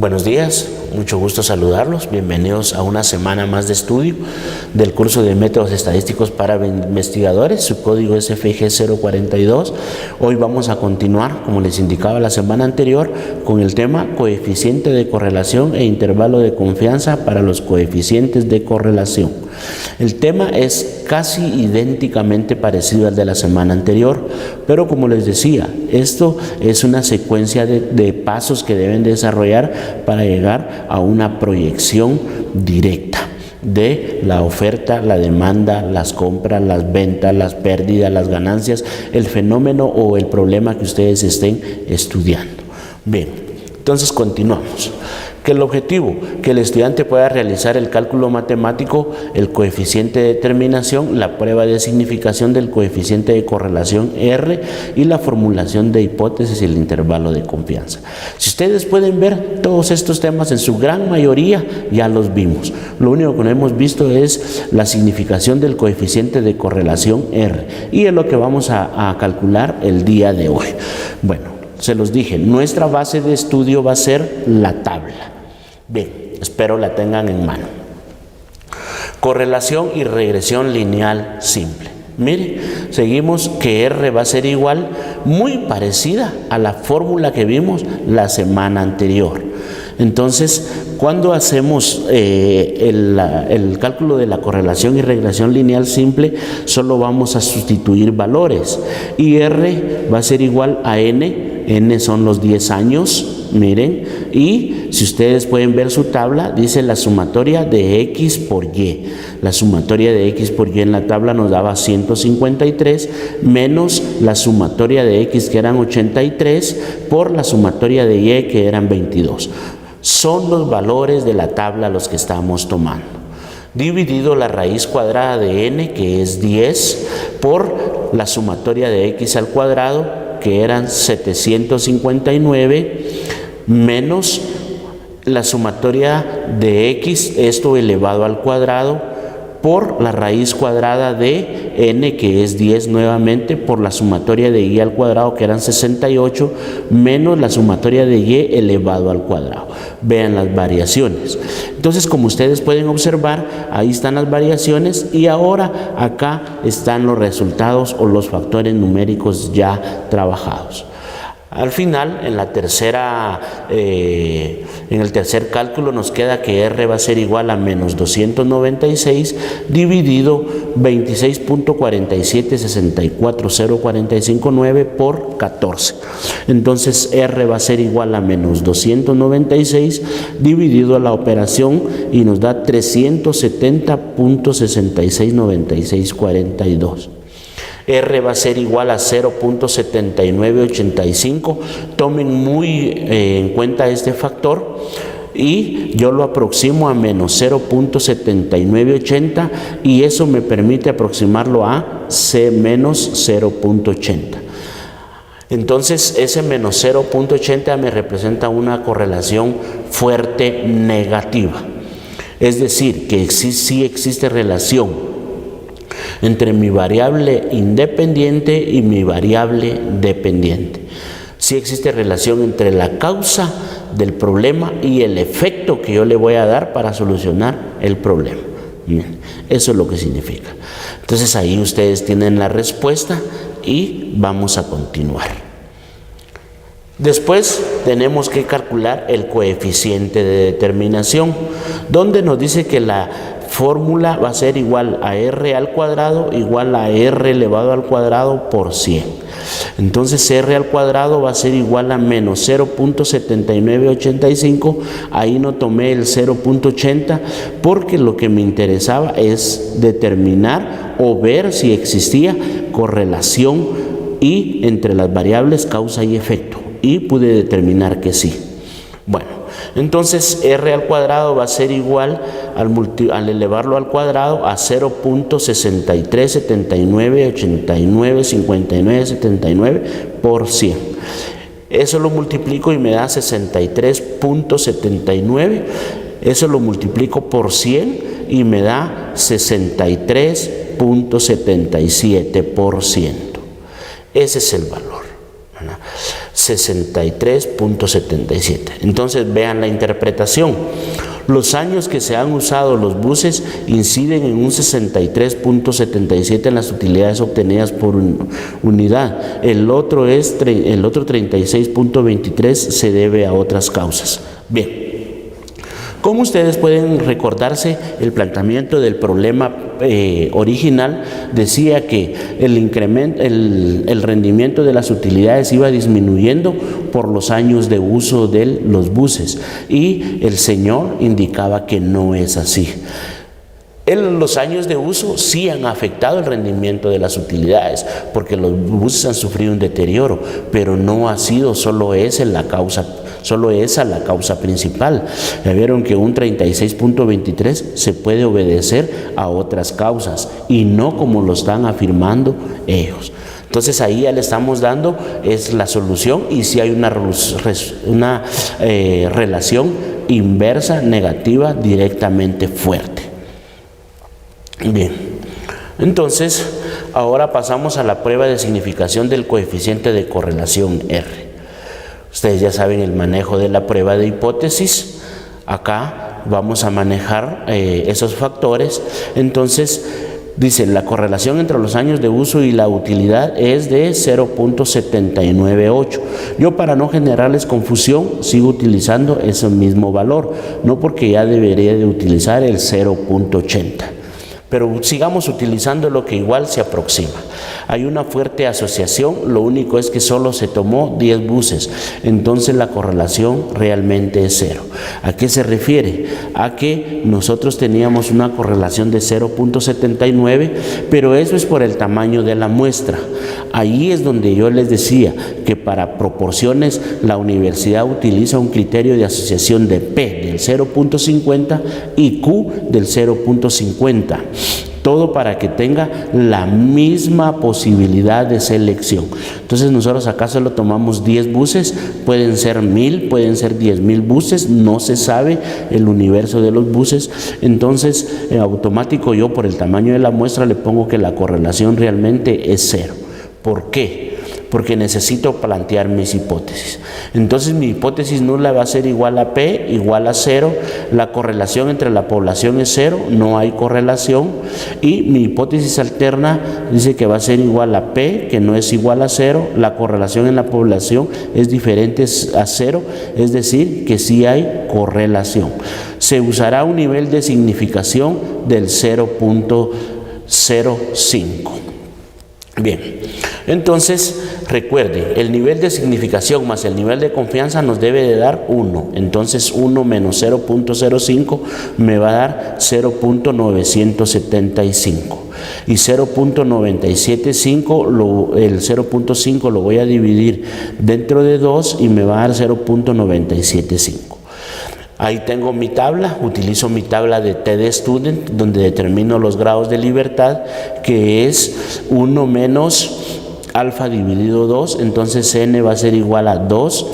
Buenos días, mucho gusto saludarlos. Bienvenidos a una semana más de estudio del curso de métodos estadísticos para investigadores. Su código es FG 042. Hoy vamos a continuar, como les indicaba la semana anterior, con el tema coeficiente de correlación e intervalo de confianza para los coeficientes de correlación. El tema es casi idénticamente parecido al de la semana anterior, pero como les decía, esto es una secuencia de pasos que deben desarrollar para llegar a una proyección directa de la oferta, la demanda, las compras, las ventas, las pérdidas, las ganancias, el fenómeno o el problema que ustedes estén estudiando. Bien, entonces continuamos. Que el objetivo, que el estudiante pueda realizar el cálculo matemático, el coeficiente de determinación, la prueba de significación del coeficiente de correlación R y la formulación de hipótesis y el intervalo de confianza. Si ustedes pueden ver, todos estos temas en su gran mayoría ya los vimos. Lo único que no hemos visto es la significación del coeficiente de correlación R y es lo que vamos a calcular el día de hoy. Bueno, se los dije, nuestra base de estudio va a ser la tabla. Bien, espero la tengan en mano. Correlación y regresión lineal simple. Mire, seguimos que R va a ser igual, muy parecida a la fórmula que vimos la semana anterior. Entonces, cuando hacemos el cálculo de la correlación y regresión lineal simple, solo vamos a sustituir valores. Y R va a ser igual a N. N son los 10 años, miren, y si ustedes pueden ver su tabla, dice la sumatoria de X por Y. La sumatoria de X por Y en la tabla nos daba 153, menos la sumatoria de X que eran 83, por la sumatoria de Y que eran 22. Son los valores de la tabla los que estamos tomando. Dividido la raíz cuadrada de N, que es 10, por la sumatoria de X al cuadrado, que eran 759, menos la sumatoria de X, esto elevado al cuadrado, por la raíz cuadrada de N, que es 10 nuevamente, por la sumatoria de Y al cuadrado, que eran 68, menos la sumatoria de Y elevado al cuadrado. Vean las variaciones. Entonces, como ustedes pueden observar, ahí están las variaciones y ahora acá están los resultados o los factores numéricos ya trabajados. Al final, en el tercer cálculo nos queda que R va a ser igual a menos 296 dividido 26.47640459 por 14. Entonces R va a ser igual a menos 296 dividido a la operación y nos da 370.669642. R va a ser igual a 0.7985. Tomen muy en cuenta este factor y yo lo aproximo a menos 0.7980 y eso me permite aproximarlo a menos 0.80. Entonces ese menos 0.80 me representa una correlación fuerte negativa. Es decir, que sí existe relación entre mi variable independiente y mi variable dependiente. Sí existe relación entre la causa del problema y el efecto que yo le voy a dar para solucionar el problema. Bien, eso es lo que significa. Entonces ahí ustedes tienen la respuesta y vamos a continuar. Después tenemos que calcular el coeficiente de determinación, donde nos dice que la fórmula va a ser igual a R al cuadrado igual a R elevado al cuadrado por 100. Entonces R al cuadrado va a ser igual a menos 0.7985. Ahí no tomé el 0.80 porque lo que me interesaba es determinar o ver si existía correlación entre las variables causa y efecto. Y pude determinar que sí. Bueno, entonces R al cuadrado va a ser igual al elevarlo al cuadrado a 0.6379895979 por 100. Eso lo multiplico y me da 63.79. Eso lo multiplico por 100 y me da 63.77%. Ese es el valor, ¿verdad? 63.77. Entonces vean la interpretación. Los años que se han usado los buses inciden en un 63.77 en las utilidades obtenidas por unidad. El otro 36.23 se debe a otras causas. Bien. Como ustedes pueden recordarse, el planteamiento del problema original decía que el rendimiento de las utilidades iba disminuyendo por los años de uso de los buses, y el señor indicaba que no es así. Los años de uso sí han afectado el rendimiento de las utilidades, porque los buses han sufrido un deterioro, pero no ha sido solo esa la causa principal. Ya vieron que un 36.23 se puede obedecer a otras causas y no como lo están afirmando ellos. Entonces ahí ya le estamos dando es la solución, y si hay una relación inversa negativa directamente fuerte. Bien, entonces ahora pasamos a la prueba de significación del coeficiente de correlación R. Ustedes ya saben el manejo de la prueba de hipótesis. Acá vamos a manejar esos factores. Entonces dice, la correlación entre los años de uso y la utilidad es de 0.798. Yo, para no generarles confusión, sigo utilizando ese mismo valor, no porque ya debería de utilizar el 0.80. Pero sigamos utilizando lo que igual se aproxima. Hay una fuerte asociación, lo único es que solo se tomó 10 buses, entonces la correlación realmente es 0. ¿A qué se refiere? A que nosotros teníamos una correlación de 0.79, pero eso es por el tamaño de la muestra. Ahí es donde yo les decía que para proporciones la universidad utiliza un criterio de asociación de P del 0.50 y Q del 0.50. Todo para que tenga la misma posibilidad de selección. Entonces nosotros acá solo tomamos 10 buses, pueden ser 1000, pueden ser 10,000 buses, no se sabe el universo de los buses. Entonces en automático yo, por el tamaño de la muestra, le pongo que la correlación realmente es 0. ¿Por qué? Porque necesito plantear mis hipótesis. Entonces mi hipótesis nula va a ser igual a P, igual a 0. La correlación entre la población es 0, no hay correlación. Y mi hipótesis alterna dice que va a ser igual a P, que no es igual a 0. La correlación en la población es diferente a 0, es decir, que sí hay correlación. Se usará un nivel de significación del 0.05. Bien, entonces recuerden, el nivel de significación más el nivel de confianza nos debe de dar 1. Entonces 1 menos 0.05 me va a dar 0.975. Y 0.975, el 0.5 lo voy a dividir dentro de 2 y me va a dar 0.975. Ahí tengo mi tabla, utilizo mi tabla de TD Student, donde determino los grados de libertad, que es 1 menos alfa dividido 2, entonces n va a ser igual a 2,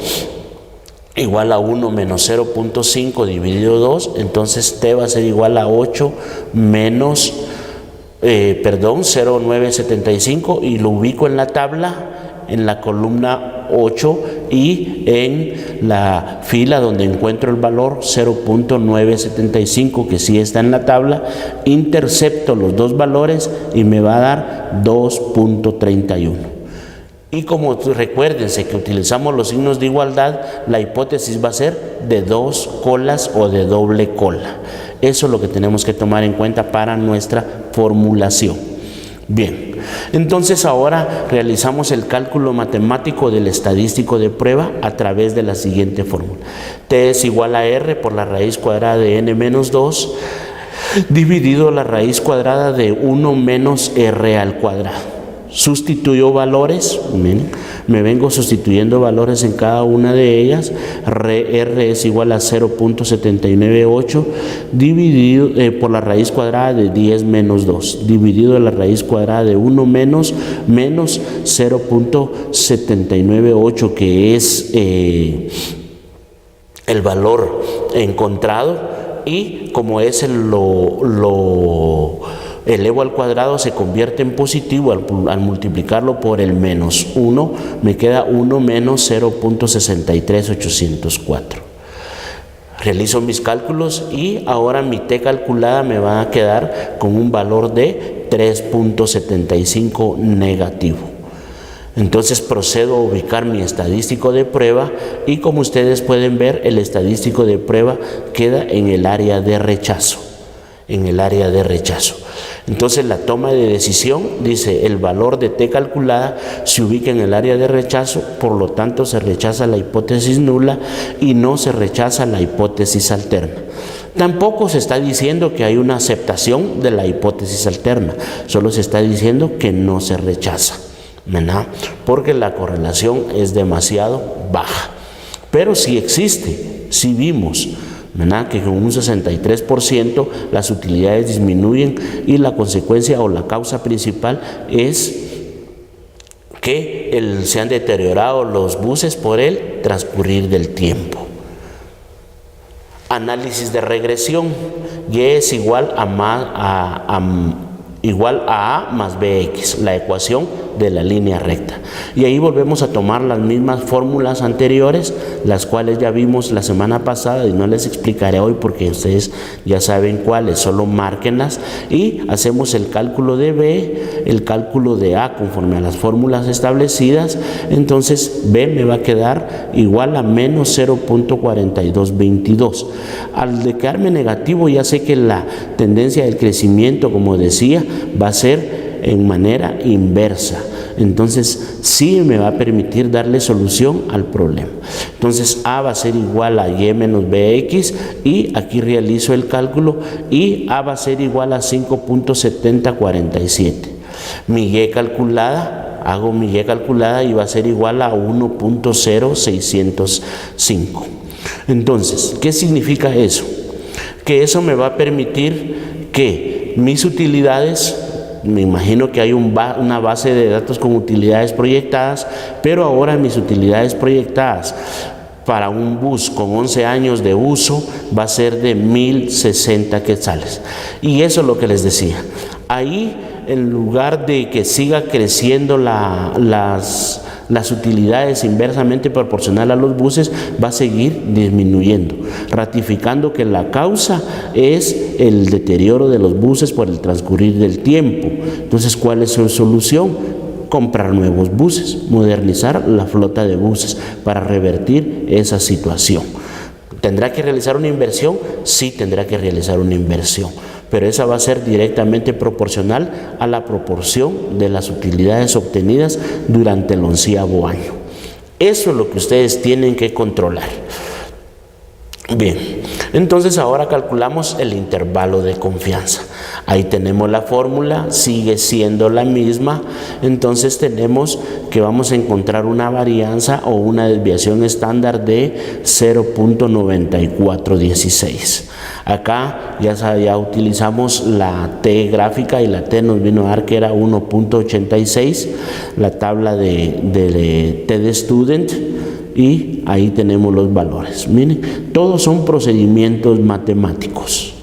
igual a 1 menos 0.5 dividido 2, entonces t va a ser igual a 8 menos, 0.975, y lo ubico en la tabla, en la columna 8 y en la fila donde encuentro el valor 0.975, que sí está en la tabla, intercepto los dos valores y me va a dar 2.31. Y como recuérdense que utilizamos los signos de igualdad, la hipótesis va a ser de 2 colas o de doble cola. Eso es lo que tenemos que tomar en cuenta para nuestra formulación. Bien, entonces ahora realizamos el cálculo matemático del estadístico de prueba a través de la siguiente fórmula. T es igual a R por la raíz cuadrada de n menos 2 dividido la raíz cuadrada de 1 menos R al cuadrado. Sustituyo valores, me vengo sustituyendo valores en cada una de ellas. R es igual a 0.798 dividido por la raíz cuadrada de 10 menos 2, dividido la raíz cuadrada de 1 menos 0.798, que es el valor encontrado, y como es elevo al cuadrado se convierte en positivo al multiplicarlo por el menos 1, me queda 1 menos 0.63804. Realizo mis cálculos y ahora mi T calculada me va a quedar con un valor de 3.75 negativo. Entonces procedo a ubicar mi estadístico de prueba y como ustedes pueden ver, el estadístico de prueba queda en el área de rechazo. Entonces la toma de decisión dice el valor de T calculada se ubica en el área de rechazo, por lo tanto se rechaza la hipótesis nula y no se rechaza la hipótesis alterna. Tampoco se está diciendo que hay una aceptación de la hipótesis alterna, solo se está diciendo que no se rechaza, ¿verdad? Porque la correlación es demasiado baja. Pero sí existe, sí vimos, ¿verdad?, que con un 63% las utilidades disminuyen y la consecuencia o la causa principal es que se han deteriorado los buses por el transcurrir del tiempo. Análisis de regresión. Y es igual a A más BX, la ecuación de la línea recta. Y ahí volvemos a tomar las mismas fórmulas anteriores, las cuales ya vimos la semana pasada y no les explicaré hoy porque ustedes ya saben cuáles, solo márquenlas y hacemos el cálculo de B, el cálculo de A conforme a las fórmulas establecidas. Entonces B me va a quedar igual a menos 0.4222. Al de quedarme negativo ya sé que la tendencia del crecimiento, como decía, va a ser en manera inversa. Entonces sí me va a permitir darle solución al problema. Entonces A va a ser igual a Y menos BX y aquí realizo el cálculo y A va a ser igual a 5.7047. Mi Y calculada, hago mi Y calculada y va a ser igual a 1.0605. Entonces, ¿qué significa eso? Que eso me va a permitir que mis utilidades, me imagino que hay una base de datos con utilidades proyectadas, pero ahora mis utilidades proyectadas para un bus con 11 años de uso va a ser de 1060 quetzales. Y eso es lo que les decía. Ahí, en lugar de que siga creciendo las utilidades inversamente proporcional a los buses, va a seguir disminuyendo, ratificando que la causa es el deterioro de los buses por el transcurrir del tiempo. Entonces, ¿cuál es su solución? Comprar nuevos buses, modernizar la flota de buses para revertir esa situación. ¿Tendrá que realizar una inversión? Sí, tendrá que realizar una inversión, pero esa va a ser directamente proporcional a la proporción de las utilidades obtenidas durante el 11º año. Eso es lo que ustedes tienen que controlar. Bien, entonces ahora calculamos el intervalo de confianza. Ahí tenemos la fórmula, sigue siendo la misma. Entonces tenemos que vamos a encontrar una varianza o una desviación estándar de 0.9416. Acá ya utilizamos la T gráfica y la T nos vino a dar que era 1.86, la tabla de T de student, y ahí tenemos los valores. Miren, todos son procedimientos matemáticos.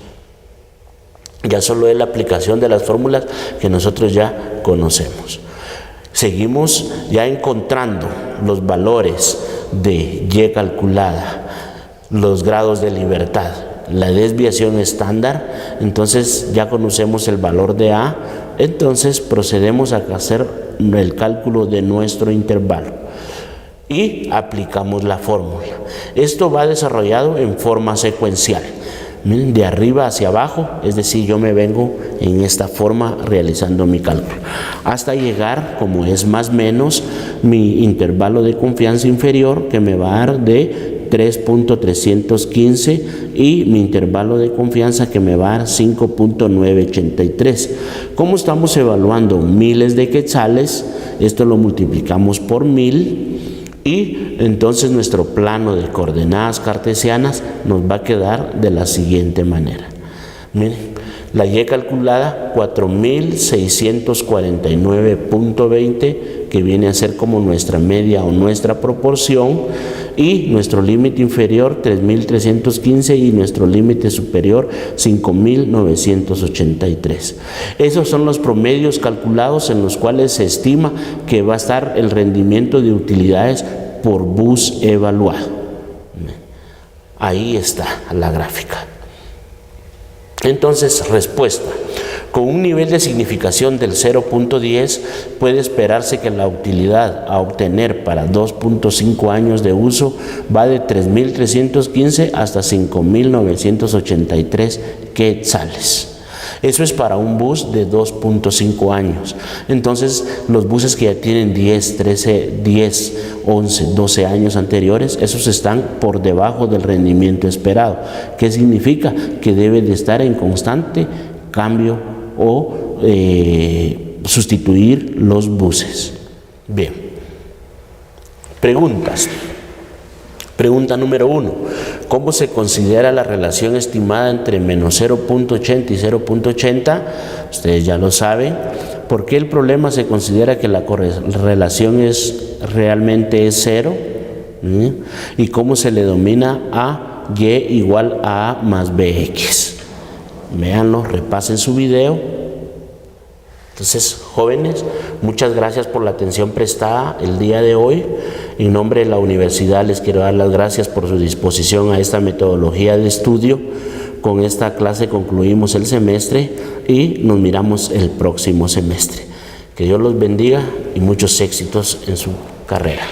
Ya solo es la aplicación de las fórmulas que nosotros ya conocemos. Seguimos ya encontrando los valores de Y calculada, los grados de libertad, la desviación estándar. Entonces ya conocemos el valor de A. Entonces procedemos a hacer el cálculo de nuestro intervalo y aplicamos la fórmula. Esto va desarrollado en forma secuencial. Miren, de arriba hacia abajo, es decir, yo me vengo en esta forma realizando mi cálculo hasta llegar, como es más o menos, mi intervalo de confianza inferior, que me va a dar de 3.315, y mi intervalo de confianza que me va a dar 5.983. Como estamos evaluando miles de quetzales, esto lo multiplicamos por 1000 y entonces nuestro plano de coordenadas cartesianas nos va a quedar de la siguiente manera. Miren, La Y calculada 4.649.20, que viene a ser como nuestra media o nuestra proporción, y nuestro límite inferior 3.315 y nuestro límite superior 5.983. Esos son los promedios calculados en los cuales se estima que va a estar el rendimiento de utilidades por bus evaluado. Ahí está la gráfica. Entonces, respuesta. Con un nivel de significación del 0.10 puede esperarse que la utilidad a obtener para 2.5 años de uso va de 3.315 hasta 5.983 quetzales. Eso es para un bus de 2.5 años. Entonces, los buses que ya tienen 10, 11, 12 años anteriores, esos están por debajo del rendimiento esperado. ¿Qué significa? Que debe de estar en constante cambio o sustituir los buses. Bien. Preguntas. Pregunta número 1. ¿Cómo se considera la relación estimada entre menos 0.80 y 0.80? Ustedes ya lo saben. ¿Por qué el problema se considera que la relación realmente es 0? ¿Y cómo se le denomina a y igual a A más bx? Véanlo, repasen su video. Entonces, jóvenes, muchas gracias por la atención prestada el día de hoy. En nombre de la universidad les quiero dar las gracias por su disposición a esta metodología de estudio. Con esta clase concluimos el semestre y nos miramos el próximo semestre. Que Dios los bendiga y muchos éxitos en su carrera.